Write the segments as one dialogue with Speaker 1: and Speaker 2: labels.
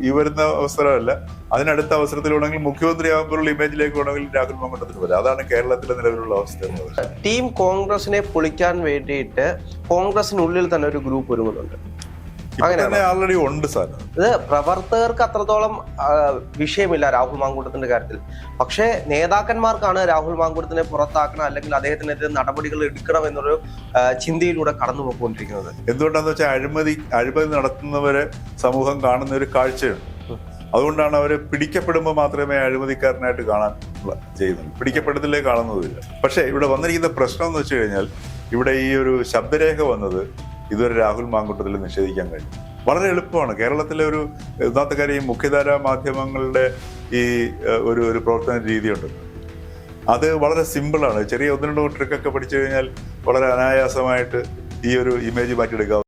Speaker 1: ഈ വരുന്ന അവസരമല്ല, അതിനടുത്ത അവസരത്തിലാണെങ്കിൽ മുഖ്യമന്ത്രിയാകുമ്പോഴുള്ള ഇമേജിലേക്ക് വേണമെങ്കിൽ രാഹുൽ മാങ്കൂട്ടത്തിന് വരാം. അതാണ് കേരളത്തിലെ നിലവിലുള്ള അവസ്ഥ.
Speaker 2: ടീം കോൺഗ്രസിനെ പൊളിക്കാൻ വേണ്ടിയിട്ട് കോൺഗ്രസിനുള്ളിൽ തന്നെ ഒരു ഗ്രൂപ്പ് ഒരുങ്ങുന്നുണ്ട്.
Speaker 1: അങ്ങനെ ആൾറെഡി ഉണ്ട് സാധനം.
Speaker 2: ഇത് പ്രവർത്തകർക്ക് അത്രത്തോളം വിഷയമില്ല രാഹുൽ മാങ്കൂട്ടത്തിന്റെ കാര്യത്തിൽ. പക്ഷേ നേതാക്കന്മാർക്കാണ് രാഹുൽ മാങ്കൂട്ടത്തിനെ പുറത്താക്കണം അല്ലെങ്കിൽ അദ്ദേഹത്തിനെതിരെ നടപടികൾ എടുക്കണം എന്നൊരു ചിന്തയിലൂടെ കടന്നു പോയിക്കൊണ്ടിരിക്കുന്നത്.
Speaker 1: എന്തുകൊണ്ടാന്ന് വെച്ചാൽ അഴിമതി നടത്തുന്നവരെ സമൂഹം കാണുന്ന ഒരു കാഴ്ചയുണ്ട്. അതുകൊണ്ടാണ് അവര് പിടിക്കപ്പെടുമ്പോൾ മാത്രമേ അഴിമതിക്കാരനായിട്ട് കാണാൻ ചെയ്യുന്നുള്ളൂ, പിടിക്കപ്പെടുന്നില്ലേ കാണുന്നതില്ല. പക്ഷേ ഇവിടെ വന്നിരിക്കുന്ന പ്രശ്നം എന്ന് വെച്ച് കഴിഞ്ഞാൽ, ഇവിടെ ഈ ഒരു ശബ്ദരേഖ വന്നത് ഇതുവരെ രാഹുൽ മാങ്കൂട്ടത്തിൽ നിഷേധിക്കാൻ കഴിയും. വളരെ എളുപ്പമാണ്. കേരളത്തിലെ ഒരു ഒന്നാമത്തെ കാര്യം, മുഖ്യധാരാ മാധ്യമങ്ങളുടെ ഈ ഒരു പ്രവർത്തന രീതിയുണ്ട്. അത് വളരെ സിമ്പിളാണ്. ചെറിയ 1-2 ട്രിക്കൊക്കെ പഠിച്ചു കഴിഞ്ഞാൽ വളരെ അനായാസമായിട്ട് ഈ ഒരു ഇമേജ് മാറ്റിയെടുക്കാം.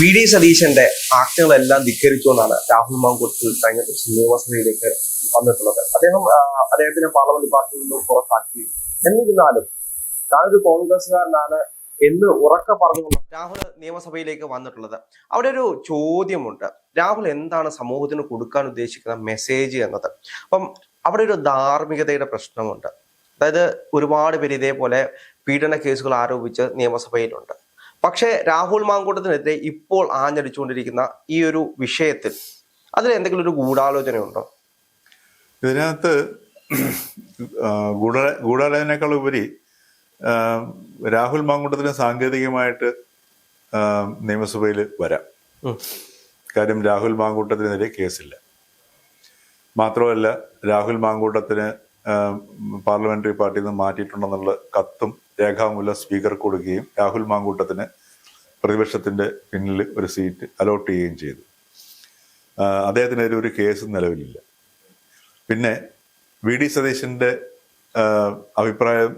Speaker 2: വി ഡി സതീശന്റെ ആക്ടുകളെല്ലാം ധിക്കരിച്ചുകൊണ്ടാണ് രാഹുൽ മാങ്കൂട്ടത്തിൽ കഴിഞ്ഞ ദിവസം നിയമസഭയിലേക്ക് വന്നിട്ടുള്ളത്. അദ്ദേഹത്തിന്റെ പാർലമെന്റ് പാർട്ടിയിൽ നിന്നും പുറത്താക്കി. എന്നിരുന്നാലും താനൊരു കോൺഗ്രസ്സുകാരനാണ് എന്ന് ഉറക്കെ പറഞ്ഞുകൊണ്ട് രാഹുൽ നിയമസഭയിലേക്ക് വന്നിട്ടുള്ളത്. അവിടെ ഒരു ചോദ്യമുണ്ട്, രാഹുൽ എന്താണ് സമൂഹത്തിന് കൊടുക്കാൻ ഉദ്ദേശിക്കുന്ന മെസ്സേജ് എന്നത്. അപ്പം അവിടെ ഒരു ധാർമ്മികതയുടെ പ്രശ്നമുണ്ട്. അതായത് ഒരുപാട് പേര് ഇതേപോലെ പീഡന കേസുകൾ ആരോപിച്ച് നിയമസഭയിലുണ്ട്. പക്ഷേ രാഹുൽ മാങ്കൂട്ടത്തിനെതിരെ ഇപ്പോൾ ആഞ്ഞടിച്ചുകൊണ്ടിരിക്കുന്ന ഈ ഒരു വിഷയത്തിൽ അതിൽ എന്തെങ്കിലും ഒരു ഗൂഢാലോചനയുണ്ടോ?
Speaker 1: ഇതിനകത്ത് ഗൂഢാലോചനയേക്കാൾ ഉപരി രാഹുൽ മാങ്കൂട്ടത്തിന് സാങ്കേതികമായിട്ട് നിയമസഭയിൽ വരാം. കാര്യം രാഹുൽ മാങ്കൂട്ടത്തിനെതിരെ കേസില്ല. മാത്രമല്ല, രാഹുൽ മാങ്കൂട്ടത്തിന് പാർലമെന്ററി പാർട്ടിയിൽ നിന്ന് മാറ്റിയിട്ടുണ്ടെന്നുള്ള കത്തും രേഖാമൂലം സ്പീക്കർ കൊടുക്കുകയും രാഹുൽ മാങ്കൂട്ടത്തിന് പ്രതിപക്ഷത്തിന്റെ പിന്നിൽ ഒരു സീറ്റ് അലോട്ട് ചെയ്യുകയും ചെയ്തു. അദ്ദേഹത്തിനെതിരെ ഒരു കേസ് നിലവിലില്ല. പിന്നെ വി ഡി സതീശന്റെ അഭിപ്രായം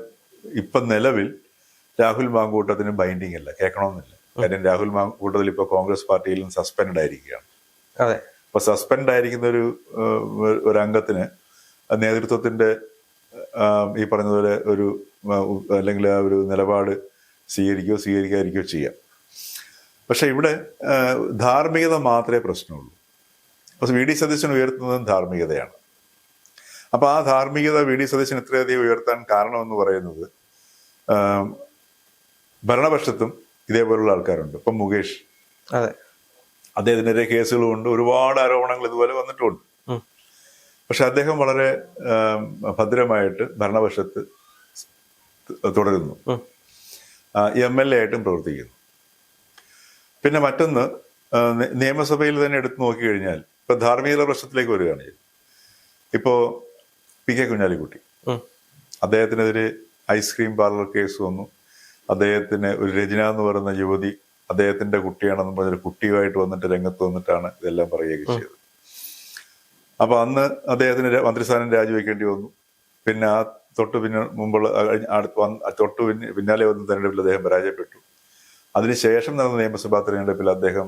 Speaker 1: ഇപ്പം നിലവിൽ രാഹുൽ മാങ്കൂട്ടത്തിന് ബൈൻഡിങ് അല്ല, കേൾക്കണമെന്നില്ല. കാര്യം രാഹുൽ മാങ്കൂട്ടത്തിൽ ഇപ്പൊ കോൺഗ്രസ് പാർട്ടിയിൽ നിന്ന് സസ്പെൻഡ് ആയിരിക്കുകയാണ്. അപ്പൊ സസ്പെൻഡ് ആയിരിക്കുന്ന ഒരു അംഗത്തിന് നേതൃത്വത്തിന്റെ ഈ പറഞ്ഞതുപോലെ ഒരു അല്ലെങ്കിൽ ആ ഒരു നിലപാട് സ്വീകരിക്കാതിരിക്കുകയോ ചെയ്യാം. പക്ഷെ ഇവിടെ ധാർമ്മികത മാത്രമേ പ്രശ്നമുള്ളൂ. അപ്പൊ വി ഡി സതീശൻ ഉയർത്തുന്നതും ധാർമ്മികതയാണ്. അപ്പൊ ആ ധാർമ്മികത വി ഡി സതീശൻ ഇത്രയധികം ഉയർത്താൻ കാരണമെന്ന് പറയുന്നത്, ഭരണപക്ഷത്തും ഇതേപോലുള്ള ആൾക്കാരുണ്ട്. ഇപ്പം മുകേഷ്, അദ്ദേഹത്തിനെതിരെ കേസുകളുമുണ്ട്, ഒരുപാട് ആരോപണങ്ങൾ ഇതുപോലെ വന്നിട്ടുണ്ട്. പക്ഷെ അദ്ദേഹം വളരെ ഭദ്രമായിട്ട് ഭരണപക്ഷത്ത് തുടരുന്നു, MLA ആയിട്ടും പ്രവർത്തിക്കുന്നു. പിന്നെ മറ്റൊന്ന്, നിയമസഭയിൽ തന്നെ എടുത്തു നോക്കിക്കഴിഞ്ഞാൽ ഇപ്പൊ ധാർമ്മികത പ്രശ്നത്തിലേക്ക് വരികയാണ്. ഇപ്പോ പി കെ കുഞ്ഞാലിക്കുട്ടി, അദ്ദേഹത്തിനെതിരെ ഐസ്ക്രീം പാർലർ കേസ് വന്നു. അദ്ദേഹത്തിന് ഒരു രചന എന്ന് പറയുന്ന യുവതി അദ്ദേഹത്തിന്റെ കുട്ടിയാണെന്ന് പറഞ്ഞൊരു കുട്ടിയുമായിട്ട് വന്നിട്ട് രംഗത്ത് വന്നിട്ടാണ് ഇതെല്ലാം പറയുകയൊക്കെ ചെയ്തത്. അപ്പൊ അന്ന് അദ്ദേഹത്തിന് മന്ത്രിസ്ഥാനം രാജിവെക്കേണ്ടി വന്നു. പിന്നെ ആ പിന്നാലെ വന്ന തെരഞ്ഞെടുപ്പിൽ അദ്ദേഹം പരാജയപ്പെട്ടു. അതിനുശേഷം നടന്ന നിയമസഭാ തെരഞ്ഞെടുപ്പിൽ അദ്ദേഹം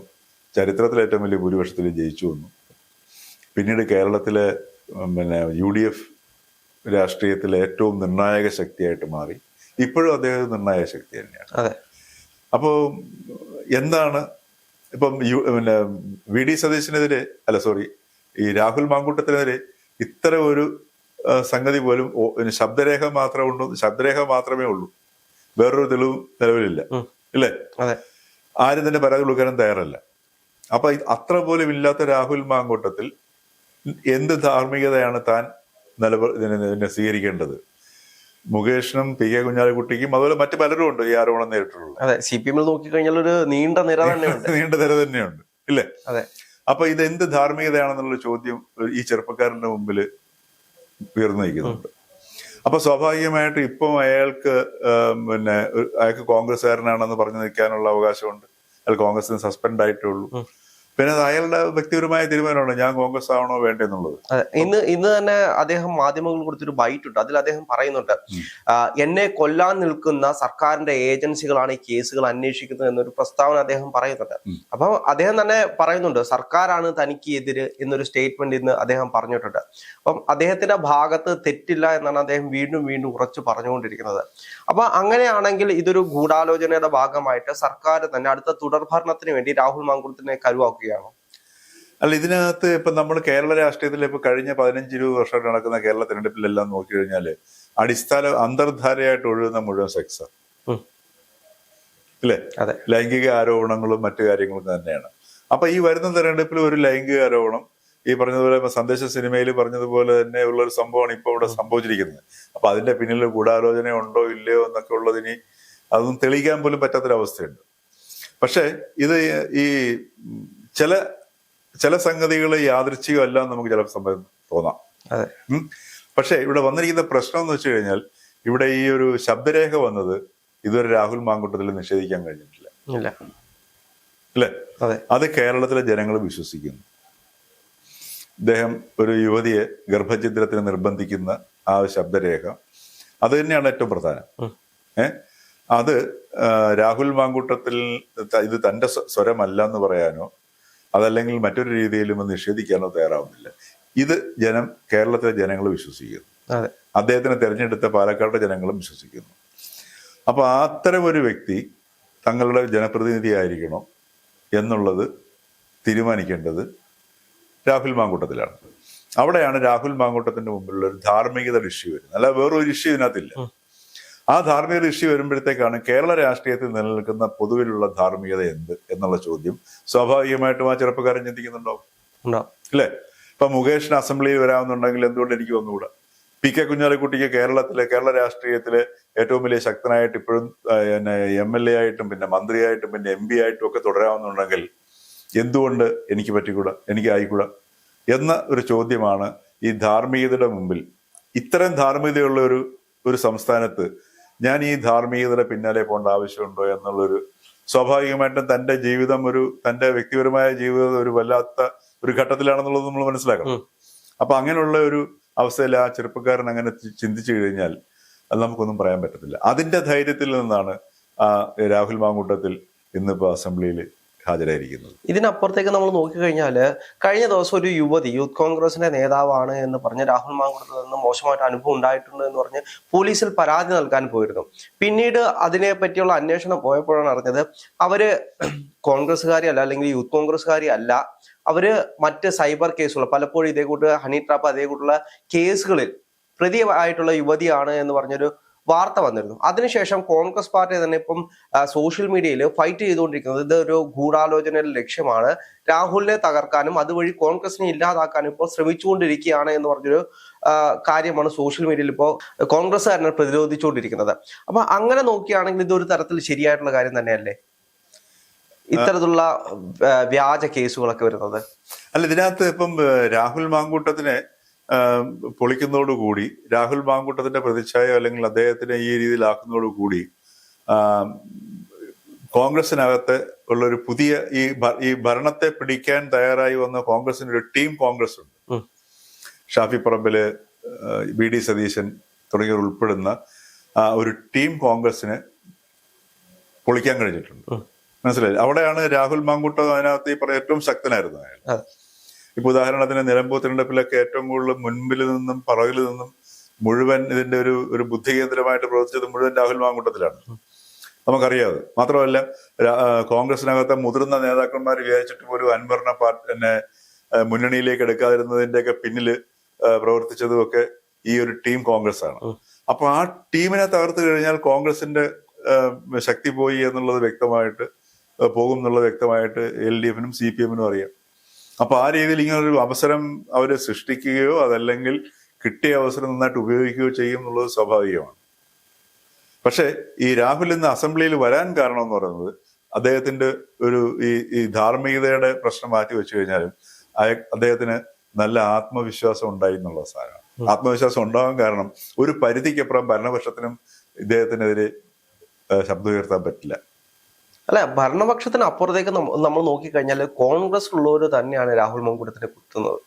Speaker 1: ചരിത്രത്തിലെ ഏറ്റവും വലിയ ഭൂരിപക്ഷത്തിൽ ജയിച്ചു വന്നു. പിന്നീട് കേരളത്തിലെ UDF രാഷ്ട്രീയത്തിലെ ഏറ്റവും നിർണായക ശക്തിയായിട്ട് മാറി. ഇപ്പോഴും അദ്ദേഹം നിർണായക ശക്തി തന്നെയാണ്. അപ്പോ എന്താണ് ഇപ്പം വി ഡി സതീശനെതിരെ ഈ രാഹുൽ മാങ്കൂട്ടത്തിനെതിരെ ഇത്ര ഒരു സംഗതി പോലും ശബ്ദരേഖ മാത്രമേ ഉള്ളൂ, വേറൊരു തെളിവും നിലവിലില്ല, ഇല്ലേ? ആരും തന്നെ പരാതി കൊടുക്കാനും തയ്യാറല്ല. അപ്പൊ അത്ര പോലും ഇല്ലാത്ത രാഹുൽ മാങ്കൂട്ടത്തിൽ എന്ത് ധാർമ്മികതയാണ് താൻ ഇതിനെ സ്വീകരിക്കേണ്ടത്? മുകേഷിനും പി കെ കുഞ്ഞാലിക്കുട്ടിക്കും അതുപോലെ മറ്റു പലരും ഉണ്ട് ഈ ആരോപണം നേരിട്ടുള്ളത്.
Speaker 2: CPM നോക്കിക്കഴിഞ്ഞാൽ ഒരു നീണ്ട നിര
Speaker 1: തന്നെയുണ്ട്, ഇല്ലേ? അപ്പൊ ഇത് എന്ത് ധാർമ്മികതയാണെന്നുള്ള ചോദ്യം ഈ ചെറുപ്പക്കാരന്റെ മുമ്പിൽ ഉയർന്നു നിൽക്കുന്നുണ്ട്. അപ്പൊ സ്വാഭാവികമായിട്ട് ഇപ്പം അയാൾക്ക് കോൺഗ്രസ്സുകാരനാണെന്ന് പറഞ്ഞു നിൽക്കാനുള്ള അവകാശമുണ്ട്. അയാൾ കോൺഗ്രസിന് സസ്പെൻഡ് ആയിട്ടേ ഉള്ളൂ. പിന്നെ അത് അയാളുടെ വ്യക്തിപരമായ തീരുമാനമാണ്, ഞാൻ കോൺഗ്രസ് ആവണോ വേണ്ടെന്നുള്ളത്.
Speaker 2: ഇന്ന് തന്നെ അദ്ദേഹം മാധ്യമങ്ങൾ കൊടുത്തൊരു ബൈറ്റ് ഉണ്ട്. അതിൽ അദ്ദേഹം പറയുന്നുണ്ട്, എന്നെ കൊല്ലാൻ നിൽക്കുന്ന സർക്കാരിന്റെ ഏജൻസികളാണ് ഈ കേസുകൾ അന്വേഷിക്കുന്നത് എന്നൊരു പ്രസ്താവന അദ്ദേഹം പറയുന്നുണ്ട്. അപ്പൊ അദ്ദേഹം തന്നെ പറയുന്നുണ്ട്, സർക്കാരാണ് തനിക്ക് എതിര് എന്നൊരു സ്റ്റേറ്റ്മെന്റ് ഇന്ന് അദ്ദേഹം പറഞ്ഞിട്ടുണ്ട്. അപ്പം അദ്ദേഹത്തിന്റെ ഭാഗത്ത് തെറ്റില്ല എന്നാണ് അദ്ദേഹം വീണ്ടും ഉറച്ചു പറഞ്ഞുകൊണ്ടിരിക്കുന്നത്. അപ്പൊ അങ്ങനെയാണെങ്കിൽ ഇതൊരു ഗൂഢാലോചനയുടെ ഭാഗമായിട്ട് സർക്കാർ തന്നെ അടുത്ത തുടർഭരണത്തിന് വേണ്ടി രാഹുൽ മാങ്കൂട്ടത്തിനെ കരുവാക്കുകയാണോ?
Speaker 1: അല്ല, ഇതിനകത്ത് ഇപ്പൊ നമ്മൾ കേരള രാഷ്ട്രീയത്തിൽ ഇപ്പൊ കഴിഞ്ഞ 15-20 വർഷമായിട്ട് നടക്കുന്ന കേരള തെരഞ്ഞെടുപ്പിലെല്ലാം നോക്കി കഴിഞ്ഞാല് അടിസ്ഥാന അന്തർധാരയായിട്ട് ഒഴുകുന്ന മുഴുവൻ സെക്സ്
Speaker 2: ഉം.
Speaker 1: അല്ലേ?
Speaker 2: അതെ.
Speaker 1: ലൈംഗിക ആരോപണങ്ങളും മറ്റു കാര്യങ്ങളും തന്നെയാണ്. അപ്പൊ ഈ വരുന്ന തെരഞ്ഞെടുപ്പിൽ ഒരു ലൈംഗിക ആരോപണം, ഈ പറഞ്ഞതുപോലെ സന്ദേശ സിനിമയിൽ പറഞ്ഞതുപോലെ തന്നെ ഉള്ള ഒരു സംഭവമാണ് ഇപ്പൊ ഇവിടെ സംഭവിച്ചിരിക്കുന്നത്. അപ്പൊ അതിന്റെ പിന്നിൽ ഗൂഢാലോചന ഉണ്ടോ ഇല്ലയോ എന്നൊക്കെ ഉള്ളതിന് അതൊന്നും തെളിയിക്കാൻ പോലും പറ്റാത്തൊരവസ്ഥയുണ്ട്. പക്ഷെ ഇത് ഈ ചില ചില സംഗതികൾ യാദൃച്ഛികമല്ല എന്ന് നമുക്ക് ചില സമയം തോന്നാം.
Speaker 2: അതെ.
Speaker 1: പക്ഷെ ഇവിടെ വന്നിരിക്കുന്ന പ്രശ്നം എന്ന് വെച്ച് കഴിഞ്ഞാൽ ഇവിടെ ഈ ഒരു ശബ്ദരേഖ വന്നത് ഇതുവരെ രാഹുൽ മാങ്കൂട്ടത്തിൽ നിഷേധിക്കാൻ കഴിഞ്ഞിട്ടില്ല.
Speaker 2: ഇല്ല.
Speaker 1: അല്ലേ?
Speaker 2: അതെ.
Speaker 1: അത് കേരളത്തിലെ ജനങ്ങൾ വിശ്വസിക്കുന്നു. ഇദ്ദേഹം ഒരു യുവതിയെ ഗർഭഛിദ്രത്തിന് നിർബന്ധിക്കുന്ന ആ ശബ്ദരേഖ, അത് തന്നെയാണ് ഏറ്റവും പ്രധാനം. അത് രാഹുൽ മാങ്കൂട്ടത്തിൽ ഇത് തന്റെ സ്വരമല്ല എന്ന് പറയാനോ അതല്ലെങ്കിൽ മറ്റൊരു രീതിയിലും നിഷേധിക്കാനോ തയ്യാറാവുന്നില്ല. ഇത് കേരളത്തിലെ ജനങ്ങൾ വിശ്വസിക്കുന്നു. അദ്ദേഹത്തിനെ തെരഞ്ഞെടുത്ത പാലക്കാട് ജനങ്ങളും വിശ്വസിക്കുന്നു. അപ്പൊ അത്തരം ഒരു വ്യക്തി തങ്ങളുടെ ജനപ്രതിനിധി ആയിരിക്കണോ എന്നുള്ളത് തീരുമാനിക്കേണ്ടത് രാഹുൽ മാങ്കൂട്ടത്തിലാണ്. അവിടെയാണ് രാഹുൽ മാങ്കൂട്ടത്തിന്റെ മുമ്പിലുള്ള ഒരു ധാർമ്മികത ഇഷ്യൂ വരുന്നത്. അല്ല, വേറൊരു ഇഷ്യൂ ഇതിനകത്തില്ല. ആ ധാർമ്മികത ഇഷ്യൂ വരുമ്പോഴത്തേക്കാണ് കേരള രാഷ്ട്രീയത്തിൽ നിലനിൽക്കുന്ന പൊതുവിലുള്ള ധാർമ്മികത എന്ത് എന്നുള്ള ചോദ്യം സ്വാഭാവികമായിട്ടും ആ ചെറുപ്പക്കാരൻ ചിന്തിക്കുന്നുണ്ടാവും. അല്ലേ? ഇപ്പൊ മുകേഷിന് അസംബ്ലിയിൽ വരാമെന്നുണ്ടെങ്കിൽ എന്തുകൊണ്ട് എനിക്ക് വന്നുകൂടാ? പി.കെ. കുഞ്ഞാലിക്കുട്ടിക്ക് കേരള രാഷ്ട്രീയത്തിലെ ഏറ്റവും വലിയ ശക്തനായിട്ട് ഇപ്പോഴും MLA ആയിട്ടും പിന്നെ മന്ത്രിയായിട്ടും പിന്നെ MP ആയിട്ടും ഒക്കെ തുടരാമെന്നുണ്ടെങ്കിൽ എന്തുകൊണ്ട് എനിക്ക് പറ്റിക്കൂടാ, എനിക്ക് ആയിക്കൂടാ എന്ന ഒരു ചോദ്യമാണ് ഈ ധാർമ്മികതയുടെ മുമ്പിൽ. ഇത്തരം ധാർമ്മികതയുള്ള ഒരു സംസ്ഥാനത്ത് ഞാൻ ഈ ധാർമ്മികതയുടെ പിന്നാലെ പോകേണ്ട ആവശ്യമുണ്ടോ എന്നുള്ളൊരു സ്വാഭാവികമായിട്ടും തന്റെ വ്യക്തിപരമായ ജീവിതം ഒരു വല്ലാത്ത ഒരു ഘട്ടത്തിലാണെന്നുള്ളത് നമ്മൾ മനസ്സിലാക്കണം. അപ്പൊ അങ്ങനെയുള്ള ഒരു അവസ്ഥയിൽ ആ ചെറുപ്പക്കാരൻ അങ്ങനെ ചിന്തിച്ചു കഴിഞ്ഞാൽ അത് നമുക്കൊന്നും പറയാൻ പറ്റത്തില്ല. അതിന്റെ ധൈര്യത്തിൽ നിന്നാണ് രാഹുൽ മാങ്കൂട്ടത്തിൽ ഇന്നിപ്പോ അസംബ്ലിയിൽ ഹാജരായിരിക്കുന്നത്.
Speaker 2: ഇതിനപ്പുറത്തേക്ക് നമ്മൾ നോക്കിക്കഴിഞ്ഞാൽ കഴിഞ്ഞ ദിവസം ഒരു യുവതി യൂത്ത് കോൺഗ്രസിന്റെ നേതാവാണ് എന്ന് പറഞ്ഞ് രാഹുൽ മാങ്കൂട്ടത്തിൽ നിന്ന് മോശമായിട്ട് അനുഭവം ഉണ്ടായിട്ടുണ്ട് എന്ന് പറഞ്ഞ് പോലീസിൽ പരാതി നൽകാൻ പോയിരുന്നു. പിന്നീട് അതിനെ പറ്റിയുള്ള അന്വേഷണം പോയപ്പോഴാണ് അറിഞ്ഞത് അവര് കോൺഗ്രസ്സുകാരി അല്ല, അല്ലെങ്കിൽ യൂത്ത് കോൺഗ്രസ്സുകാരി അല്ല, അവര് മറ്റ് സൈബർ കേസുകൾ പലപ്പോഴും ഇതേ കൂട്ട് ഹണി ട്രാപ്പ് അതേ കൂട്ടുള്ള കേസുകളിൽ പ്രതി ആയിട്ടുള്ള യുവതിയാണ് എന്ന് പറഞ്ഞൊരു വാർത്ത വന്നിരുന്നു. അതിനുശേഷം കോൺഗ്രസ് പാർട്ടി തന്നെ ഇപ്പം സോഷ്യൽ മീഡിയയിൽ ഫൈറ്റ് ചെയ്തുകൊണ്ടിരിക്കുന്നത് ഇതൊരു ഗൂഢാലോചനയുടെ ലക്ഷ്യമാണ്, രാഹുലിനെ തകർക്കാനും അതുവഴി കോൺഗ്രസിനെ ഇല്ലാതാക്കാനും ഇപ്പോൾ ശ്രമിച്ചുകൊണ്ടിരിക്കുകയാണ് എന്ന് പറഞ്ഞൊരു കാര്യമാണ് സോഷ്യൽ മീഡിയയിൽ ഇപ്പോൾ കോൺഗ്രസ്സുകാരനെ പ്രതിരോധിച്ചുകൊണ്ടിരിക്കുന്നത്. അപ്പൊ അങ്ങനെ നോക്കുകയാണെങ്കിൽ ഇതൊരു തരത്തിൽ ശരിയായിട്ടുള്ള കാര്യം തന്നെയല്ലേ ഇത്തരത്തിലുള്ള വ്യാജ കേസുകളൊക്കെ വരുന്നത്?
Speaker 1: അല്ല, ഇതിനകത്ത് ഇപ്പം രാഹുൽ മാങ്കൂട്ടത്തിനെ പൊളിക്കുന്നതോടുകൂടി രാഹുൽ മാങ്കൂട്ടത്തിന്റെ പ്രതിച്ഛായ അല്ലെങ്കിൽ അദ്ദേഹത്തിനെ ഈ രീതിയിലാക്കുന്നതോടുകൂടി കോൺഗ്രസിനകത്ത് ഉള്ളൊരു പുതിയ ഈ ഭരണത്തെ പിടിക്കാൻ തയ്യാറായി വന്ന കോൺഗ്രസിന് ഒരു ടീം കോൺഗ്രസ് ഉണ്ട്. ഷാഫി പറമ്പില്, BD സതീശൻ തുടങ്ങിയവർ ഉൾപ്പെടുന്ന ഒരു ടീം കോൺഗ്രസിന് പൊളിക്കാൻ കഴിഞ്ഞിട്ടുണ്ട്. മനസ്സിലായി? അവിടെയാണ് രാഹുൽ മാങ്കൂട്ടം അതിനകത്ത് ഈ ഏറ്റവും ശക്തനായിരുന്നു അയാൾ. ഇപ്പൊ ഉദാഹരണത്തിന് നിലമ്പൂർ തിരഞ്ഞെടുപ്പിലൊക്കെ ഏറ്റവും കൂടുതൽ മുൻപിൽ നിന്നും പുറകിൽ നിന്നും മുഴുവൻ ഇതിന്റെ ഒരു ബുദ്ധി കേന്ദ്രമായിട്ട് പ്രവർത്തിച്ചത് മുഴുവൻ രാഹുൽ മാങ്കൂട്ടത്തിലാണ്, നമുക്കറിയാതെ. മാത്രമല്ല കോൺഗ്രസിനകത്തെ മുതിർന്ന നേതാക്കന്മാർ വിചാരിച്ചിട്ട് പോലും അൻവറിനെ മുന്നണിയിലേക്ക് എടുക്കാതിരുന്നതിന്റെയൊക്കെ പിന്നില് പ്രവർത്തിച്ചതും ഒക്കെ ഈ ഒരു ടീം കോൺഗ്രസ് ആണ്. അപ്പൊ ആ ടീമിനെ തകർത്ത് കഴിഞ്ഞാൽ കോൺഗ്രസിന്റെ ശക്തി പോയി എന്നുള്ളത് വ്യക്തമായിട്ട് പോകും എന്നുള്ളത് വ്യക്തമായിട്ട് LDF-നും CPM-നും അറിയാം. അപ്പൊ ആ രീതിയിൽ ഇങ്ങനൊരു അവസരം അവര് സൃഷ്ടിക്കുകയോ അതല്ലെങ്കിൽ കിട്ടിയ അവസരം നന്നായിട്ട് ഉപയോഗിക്കുകയോ ചെയ്യും എന്നുള്ളത് സ്വാഭാവികമാണ്. പക്ഷെ ഈ രാഹുൽ ഇന്ന് അസംബ്ലിയിൽ വരാൻ കാരണം എന്ന് പറയുന്നത് അദ്ദേഹത്തിന്റെ ഈ ധാർമ്മികതയുടെ പ്രശ്നം മാറ്റി വെച്ചു കഴിഞ്ഞാലും അദ്ദേഹത്തിന് നല്ല ആത്മവിശ്വാസം ഉണ്ടായി എന്നുള്ള സാധനമാണ്. ആത്മവിശ്വാസം ഉണ്ടാകാൻ കാരണം ഒരു പരിധിക്കപ്പുറം ഭരണപക്ഷത്തിനും ഇദ്ദേഹത്തിനെതിരെ ശബ്ദം ഉയർത്താൻ പറ്റില്ല.
Speaker 2: അല്ല, ഭരണപക്ഷത്തിന് അപ്പുറത്തേക്ക് നമ്മൾ നോക്കിക്കഴിഞ്ഞാൽ കോൺഗ്രസ് ഉള്ളവർ തന്നെയാണ് രാഹുൽ മാങ്കൂട്ടത്തിനെ കുത്തുന്നത്.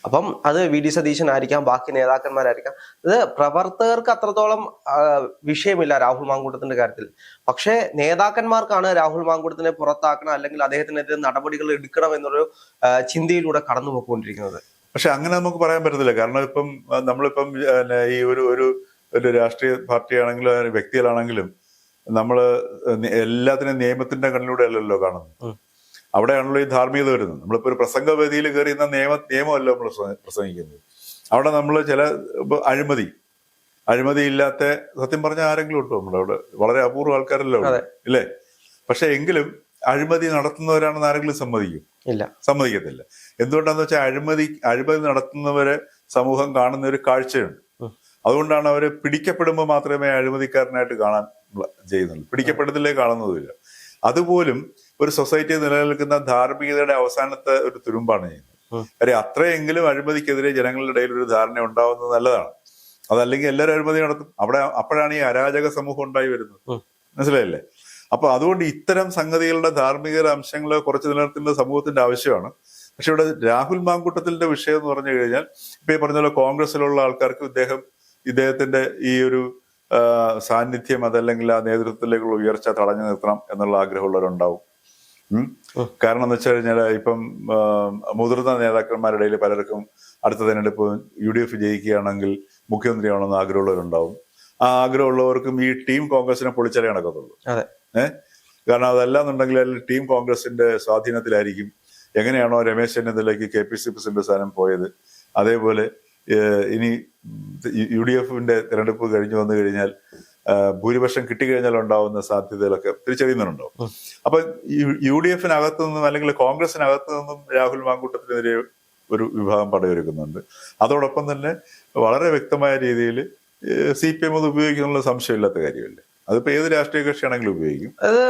Speaker 2: അപ്പം അത് VD സതീശനായിരിക്കാം, ബാക്കി നേതാക്കന്മാരായിരിക്കാം. ഇത് പ്രവർത്തകർക്ക് അത്രത്തോളം വിഷയമില്ല രാഹുൽ മാങ്കൂട്ടത്തിന്റെ കാര്യത്തിൽ. പക്ഷേ നേതാക്കന്മാർക്കാണ് രാഹുൽ മാങ്കൂട്ടത്തിനെ പുറത്താക്കണം അല്ലെങ്കിൽ അദ്ദേഹത്തിനെതിരെ നടപടികൾ എടുക്കണം എന്നൊരു ചിന്തയിലൂടെ കടന്നു പോയിക്കൊണ്ടിരിക്കുന്നത്.
Speaker 1: പക്ഷെ അങ്ങനെ നമുക്ക് പറയാൻ പറ്റത്തില്ല. കാരണം ഇപ്പം നമ്മളിപ്പം ഈ ഒരു രാഷ്ട്രീയ പാർട്ടിയാണെങ്കിലും വ്യക്തികളാണെങ്കിലും നമ്മള് എല്ലാത്തിനും നിയമത്തിന്റെ കണ്ണിലൂടെ അല്ലല്ലോ കാണുന്നത്. അവിടെയാണല്ലോ ഈ ധാർമ്മികത വരുന്നത്. നമ്മളിപ്പോൾ ഒരു പ്രസംഗവേദിയിൽ കയറിയുന്ന നിയമമല്ല നമ്മൾ പ്രസംഗിക്കുന്നത്. അവിടെ നമ്മൾ ചില അഴിമതി ഇല്ലാത്ത സത്യം പറഞ്ഞ ആരെങ്കിലും ഉണ്ടോ നമ്മുടെ അവിടെ? വളരെ അപൂർവ ആൾക്കാരല്ലോ ഇല്ലേ? പക്ഷെ എങ്കിലും അഴിമതി നടത്തുന്നവരാണെന്ന് ആരെങ്കിലും സമ്മതിക്കത്തില്ല. എന്തുകൊണ്ടാന്ന് വെച്ചാൽ അഴിമതി നടത്തുന്നവരെ സമൂഹം കാണുന്ന ഒരു കാഴ്ചയുണ്ട്. അതുകൊണ്ടാണ് അവരെ പിടിക്കപ്പെടുമ്പോൾ മാത്രമേ അഴിമതിക്കാരനായിട്ട് കാണാൻ ചെയ്യുന്നുള്ളൂ. പിടിക്കപ്പെടുന്നില്ലേ കാണുന്നതുമില്ല. അതുപോലും ഒരു സൊസൈറ്റി നിലനിൽക്കുന്ന ധാർമ്മികതയുടെ അവസാനത്തെ ഒരു തുരുമ്പാണ് ചെയ്യുന്നത്. കാര്യം അത്രയെങ്കിലും അഴിമതിക്കെതിരെ ജനങ്ങളുടെ ഇടയിൽ ഒരു ധാരണ ഉണ്ടാവുന്നത് നല്ലതാണ്. അതല്ലെങ്കിൽ എല്ലാവരും അഴിമതി നടത്തും. അപ്പോഴാണ് ഈ അരാജക സമൂഹം ഉണ്ടായി വരുന്നത്. മനസ്സിലായില്ലേ? അപ്പൊ അതുകൊണ്ട് ഇത്തരം സംഗതികളുടെ ധാർമ്മിക അംശങ്ങളെ കുറച്ച് നിലനിർത്തേണ്ട സമൂഹത്തിന്റെ ആവശ്യമാണ്. പക്ഷെ ഇവിടെ രാഹുൽ മാങ്കൂട്ടത്തിന്റെ വിഷയം എന്ന് പറഞ്ഞു കഴിഞ്ഞാൽ ഇപ്പൊ ഈ പറഞ്ഞ പോലെ കോൺഗ്രസിലുള്ള ആൾക്കാർക്ക് ഇദ്ദേഹത്തിന്റെ ഈ ഒരു സാന്നിധ്യം അതല്ലെങ്കിൽ ആ നേതൃത്വത്തിലേക്കുള്ള ഉയർച്ച തടഞ്ഞു നിർത്തണം എന്നുള്ള ആഗ്രഹമുള്ളവരുണ്ടാവും. കാരണം എന്ന് വെച്ച് കഴിഞ്ഞാൽ ഇപ്പം മുതിർന്ന നേതാക്കന്മാരുടെ ഇടയിൽ പലർക്കും അടുത്ത തെരഞ്ഞെടുപ്പ് UDF ജയിക്കുകയാണെങ്കിൽ മുഖ്യമന്ത്രിയാണെന്ന് ആഗ്രഹമുള്ളവരുണ്ടാവും. ആ ആഗ്രഹമുള്ളവർക്കും ഈ ടീം കോൺഗ്രസിനെ പൊളിച്ചാലേ നടക്കത്തുള്ളൂ. കാരണം അതല്ലാന്നുണ്ടെങ്കിൽ അതിൽ ടീം കോൺഗ്രസിന്റെ സ്വാധീനത്തിലായിരിക്കും. എങ്ങനെയാണോ രമേശ് ചെന്നിത്തലയ്ക്ക് KPC പ്രസിഡന്റ് സ്ഥാനം പോയത്, അതേപോലെ ഇനി UDFന്റെ തെരഞ്ഞെടുപ്പ് കഴിഞ്ഞു വന്നു കഴിഞ്ഞാൽ ഭൂരിപക്ഷം കിട്ടിക്കഴിഞ്ഞാൽ ഉണ്ടാവുന്ന സാധ്യതകളൊക്കെ തിരിച്ചറിയുന്നുണ്ടോ? അപ്പൊ UDFനകത്തു നിന്നും അല്ലെങ്കിൽ കോൺഗ്രസിനകത്തു നിന്നും രാഹുൽ മാങ്കൂട്ടത്തിനെതിരെ ഒരു വിഭാഗം പടയൊരുക്കുന്നുണ്ട്. അതോടൊപ്പം തന്നെ വളരെ വ്യക്തമായ രീതിയിൽ CPM അത് ഉപയോഗിക്കുന്നുള്ള സംശയമില്ലാത്ത കാര്യമല്ലേ? അതിപ്പോ ഏത് രാഷ്ട്രീയ കക്ഷിയാണെങ്കിലും ഉപയോഗിക്കും.
Speaker 2: അത്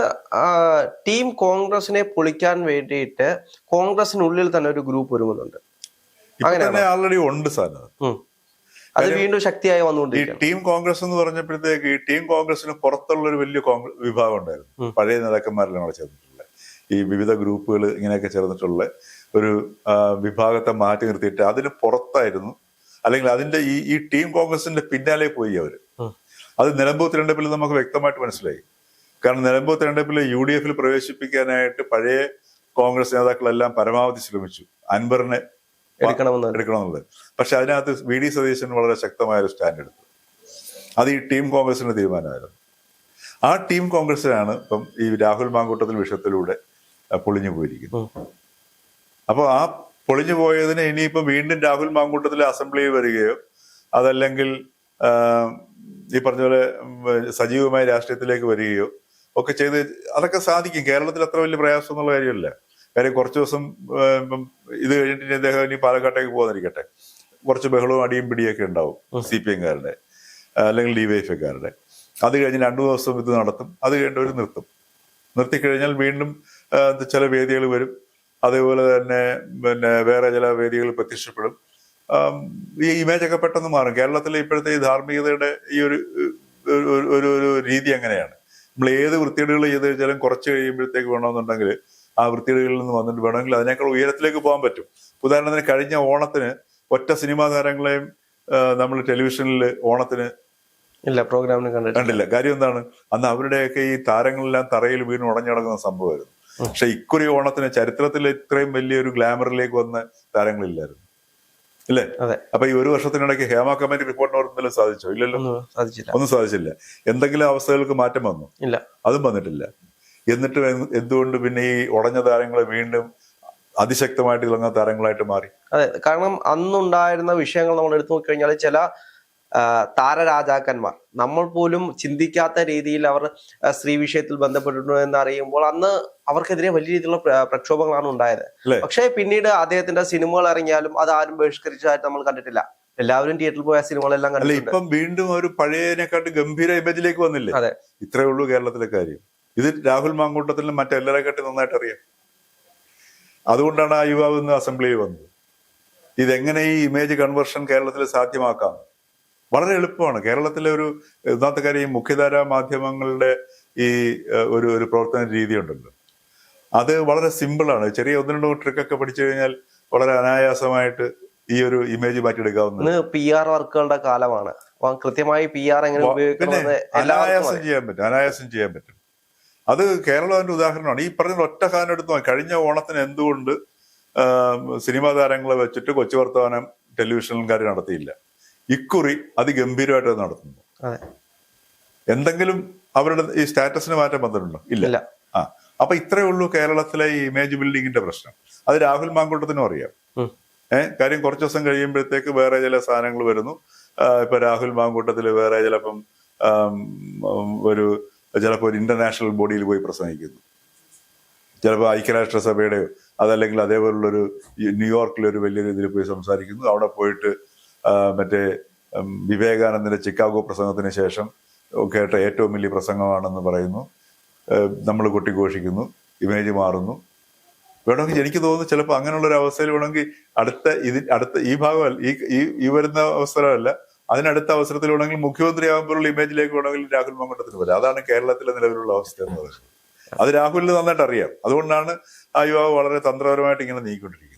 Speaker 2: ടീം കോൺഗ്രസിനെ പൊളിക്കാൻ വേണ്ടിയിട്ട് കോൺഗ്രസിനുള്ളിൽ തന്നെ ഒരു ഗ്രൂപ്പ് ഒരുങ്ങുന്നുണ്ട്.
Speaker 1: അങ്ങനെ ആൾറെഡി ഉണ്ട് സാധനം.
Speaker 2: അത് വീണ്ടും ശക്തിയായി വന്നുകൊണ്ടിരിക്കും.
Speaker 1: ഈ ടീം കോൺഗ്രസ് എന്ന് പറഞ്ഞപ്പോഴത്തേക്ക് ഈ ടീം കോൺഗ്രസിന് പുറത്തുള്ള ഒരു വലിയ വിഭാഗം ഉണ്ടായിരുന്നു. പഴയ നേതാക്കന്മാരെല്ലാം കൂടെ ചേർന്നിട്ടുള്ള ഈ വിവിധ ഗ്രൂപ്പുകൾ ഇങ്ങനെയൊക്കെ ചേർന്നിട്ടുള്ള ഒരു വിഭാഗത്തെ മാറ്റി നിർത്തിയിട്ട് അതിന് പുറത്തായിരുന്നു, അല്ലെങ്കിൽ അതിന്റെ ഈ ടീം കോൺഗ്രസിന്റെ പിന്നാലെ പോയി അവര്. അത് നിലമ്പൂർ തെരഞ്ഞെടുപ്പിൽ നമുക്ക് വ്യക്തമായിട്ട് മനസ്സിലായി. കാരണം നിലമ്പൂർ തെരഞ്ഞെടുപ്പിൽ UDFൽ പ്രവേശിപ്പിക്കാനായിട്ട് പഴയ കോൺഗ്രസ് നേതാക്കളെല്ലാം പരമാവധി ശ്രമിച്ചു അൻവറിനെ എടുക്കണമെന്നുള്ളത്. പക്ഷെ അതിനകത്ത് VD സതീശൻ വളരെ ശക്തമായ ഒരു സ്റ്റാൻഡ് എടുത്തു. അത് ഈ ടീം കോൺഗ്രസിന്റെ തീരുമാനമായിരുന്നു. ആ ടീം കോൺഗ്രസിനാണ് ഇപ്പം ഈ രാഹുൽ മാങ്കൂട്ടത്തിൽ വിഷയത്തിലൂടെ പൊളിഞ്ഞു പോയിരിക്കുന്നത്. അപ്പൊ ആ പൊളിഞ്ഞു പോയതിന് ഇനിയിപ്പോ വീണ്ടും രാഹുൽ മാങ്കൂട്ടത്തിലെ അസംബ്ലിയിൽ വരികയോ അതല്ലെങ്കിൽ ഈ പറഞ്ഞ പോലെ സജീവമായ രാഷ്ട്രീയത്തിലേക്ക് വരികയോ ഒക്കെ ചെയ്ത് അതൊക്കെ സാധിക്കും. കേരളത്തിൽ അത്ര വലിയ പ്രയാസം എന്നുള്ള കാര്യമല്ല. കാര്യം കുറച്ച് ദിവസം ഇത് കഴിഞ്ഞിട്ട് അദ്ദേഹം ഇനി പാലക്കാട്ടേക്ക് പോകാതിരിക്കട്ടെ, കുറച്ച് ബഹളവും അടിയും പിടിയൊക്കെ ഉണ്ടാവും CPMകാരുടെ അല്ലെങ്കിൽ DYFകാരുടെ. അത് കഴിഞ്ഞ് 2 ദിവസം ഇത് നടത്തും. അത് കഴിഞ്ഞിട്ട് ഒരു നിർത്തിക്കഴിഞ്ഞാൽ വീണ്ടും ചില വേദികൾ വരും. അതേപോലെ തന്നെ വേറെ ചില വേദികൾ പ്രത്യക്ഷപ്പെടും. ഈ ഇമേജ് ഒക്കെ പെട്ടെന്ന് മാറും. കേരളത്തിലെ ഇപ്പോഴത്തെ ഈ ധാർമ്മികതയുടെ ഈ ഒരു രീതി അങ്ങനെയാണ്. നമ്മൾ ഏത് വൃത്തികേടുകൾ ചെയ്ത് വെച്ചാലും കുറച്ച് കഴിയുമ്പോഴത്തേക്ക് വേണമെന്നുണ്ടെങ്കിൽ ആ വൃത്തികേടുകളിൽ നിന്ന് വന്നിട്ട് വേണമെങ്കിൽ അതിനേക്കാൾ ഉയരത്തിലേക്ക് പോകാൻ പറ്റും. ഉദാഹരണത്തിന് കഴിഞ്ഞ ഓണത്തിന് ഒറ്റ സിനിമാ താരങ്ങളെയും നമ്മൾ ടെലിവിഷനിൽ ഓണത്തിന്
Speaker 2: പ്രോഗ്രാമിന്
Speaker 1: കണ്ടില്ല. കാര്യം എന്താണ്? അന്ന് അവരുടെയൊക്കെ ഈ താരങ്ങളെല്ലാം തറയിൽ വീണ് ഉടഞ്ഞടങ്ങുന്ന സംഭവമായിരുന്നു. പക്ഷെ ഇക്കുറി ഓണത്തിന് ചരിത്രത്തിൽ ഇത്രയും വലിയൊരു ഗ്ലാമറിലേക്ക് വന്ന താരങ്ങളില്ലായിരുന്നു, ഇല്ലേ? അപ്പൊ ഈ 1 വർഷത്തിനിടയ്ക്ക് ഹേമ കമ്മിറ്റി റിപ്പോർട്ടിന് എന്തെങ്കിലും സാധിച്ചോ? ഇല്ലല്ലോ, ഒന്നും സാധിച്ചില്ല. എന്തെങ്കിലും അവസ്ഥകൾക്ക് മാറ്റം വന്നു? ഇല്ല, അതും വന്നിട്ടില്ല. എന്നിട്ട് എന്തുകൊണ്ട് പിന്നെ ഈ ഉടഞ്ഞ താരങ്ങളെ വീണ്ടും അതിശക്തമായിട്ട് ഇളങ്ങുന്ന താരങ്ങളായിട്ട് മാറി?
Speaker 2: അതെ, കാരണം അന്നുണ്ടായിരുന്ന വിഷയങ്ങൾ നമ്മൾ എടുത്തു നോക്കിക്കഴിഞ്ഞാൽ ചില താരരാജാക്കന്മാർ നമ്മൾ പോലും ചിന്തിക്കാത്ത രീതിയിൽ അവർ സ്ത്രീ വിഷയത്തിൽ ബന്ധപ്പെട്ടിട്ടുണ്ട് എന്ന് അറിയുമ്പോൾ അന്ന് അവർക്കെതിരെ വലിയ രീതിയിലുള്ള പ്രക്ഷോഭങ്ങളാണ് ഉണ്ടായത്. പക്ഷേ പിന്നീട് അദ്ദേഹത്തിന്റെ സിനിമകൾ ഇറങ്ങിയാലും അത് ആരും ബഹിഷ്കരിച്ചതായിട്ട് നമ്മൾ കണ്ടിട്ടില്ല. എല്ലാവരും തിയേറ്ററിൽ പോയ സിനിമകളെല്ലാം കണ്ടിട്ടുണ്ട്.
Speaker 1: ഇപ്പം വീണ്ടും ഒരു പഴയതിനെക്കാട്ട് ഗംഭീര ഇമേജിലേക്ക് വന്നില്ലേ?
Speaker 2: അതെ,
Speaker 1: ഇത്രയേ ഉള്ളൂ കേരളത്തിലെ കാര്യം. ഇത് രാഹുൽ മാങ്കൂട്ടത്തിലും മറ്റെല്ലാരെക്കാട്ടും നന്നായിട്ട് അറിയാം. അതുകൊണ്ടാണ് ആ യുവാവ് ഇന്ന് അസംബ്ലിയിൽ വന്നത്. ഇതെങ്ങനെ ഈ ഇമേജ് കൺവേർഷൻ കേരളത്തിൽ സാധ്യമാക്കാം? വളരെ എളുപ്പമാണ്. കേരളത്തിലെ ഒന്നാമത്തെ കാര്യം, ഈ മുഖ്യധാരാ മാധ്യമങ്ങളുടെ ഈ ഒരു പ്രവർത്തന രീതി ഉണ്ടല്ലോ, അത് വളരെ സിമ്പിളാണ്. ചെറിയ 1-2 ട്രിക്കൊക്കെ പഠിച്ചു കഴിഞ്ഞാൽ വളരെ അനായാസമായിട്ട് ഈ ഒരു ഇമേജ് മാറ്റിയെടുക്കാവുന്ന
Speaker 2: PR വർക്കുകളുടെ കാലമാണ്. കൃത്യമായി PR എങ്ങനെ
Speaker 1: അനായാസം ചെയ്യാൻ പറ്റും. അത് കേരളം അതിന്റെ ഉദാഹരണമാണ്. ഈ പറഞ്ഞ ഒറ്റ കാലം എടുത്തു. കഴിഞ്ഞ ഓണത്തിന് എന്തുകൊണ്ട് സിനിമാ താരങ്ങളെ വെച്ചിട്ട് കൊച്ചു വർത്തമാനം ടെലിവിഷനുകാർ നടത്തിയില്ല? ഇക്കുറി അതിഗംഭീരമായിട്ട് നടത്തുന്നു. എന്തെങ്കിലും അവരുടെ ഈ സ്റ്റാറ്റസിന് മാറ്റം വന്നിട്ടുണ്ടോ? ഇല്ല. അപ്പൊ ഇത്രയേ ഉള്ളൂ കേരളത്തിലെ ഈ ഇമേജ് ബിൽഡിങ്ങിന്റെ പ്രശ്നം. അത് രാഹുൽ മാങ്കൂട്ടത്തിനും അറിയാം. കാര്യം കുറച്ചു ദിവസം കഴിയുമ്പോഴത്തേക്ക് വേറെ ചില സാധനങ്ങൾ വരുന്നു. ഇപ്പൊ രാഹുൽ മാങ്കൂട്ടത്തില് വേറെ ചിലപ്പം ചിലപ്പോൾ ഒരു ഇന്റർനാഷണൽ ബോഡിയിൽ പോയി പ്രസംഗിക്കുന്നു, ചിലപ്പോൾ ഐക്യരാഷ്ട്രസഭയുടെയോ അതല്ലെങ്കിൽ അതേപോലുള്ളൊരു ന്യൂയോർക്കിലൊരു വലിയൊരു ഇതിൽ പോയി സംസാരിക്കുന്നു. അവിടെ പോയിട്ട് മറ്റേ വിവേകാനന്ദന്റെ ചിക്കാഗോ പ്രസംഗത്തിന് ശേഷം കേട്ട ഏറ്റവും വലിയ പ്രസംഗമാണെന്ന് പറയുന്നു. നമ്മൾ കൊട്ടിഘോഷിക്കുന്നു, ഇമേജ് മാറുന്നു. വേണമെങ്കിൽ എനിക്ക് തോന്നുന്നു ചിലപ്പോൾ അങ്ങനെയുള്ളൊരു അവസ്ഥയിൽ വേണമെങ്കിൽ അടുത്ത ഈ ഭാഗമല്ല, ഈ വരുന്ന അവസരമല്ല, അതിനടുത്ത അവസരത്തിൽ വേണമെങ്കിൽ മുഖ്യമന്ത്രി ആകുമ്പോഴുള്ള ഇമേജിലേക്ക് വേണമെങ്കിൽ രാഹുൽ മാങ്കൂട്ടത്തിന് വരാം. അതാണ് കേരളത്തിലെ നിലവിലുള്ള അവസ്ഥ എന്ന് പറയുന്നത്. അത് രാഹുലിന് നന്നായിട്ട് അറിയാം. അതുകൊണ്ടാണ് ആ യുവാവ് വളരെ തന്ത്രപരമായിട്ട് ഇങ്ങനെ നീങ്ങിക്കൊണ്ടിരിക്കുന്നത്.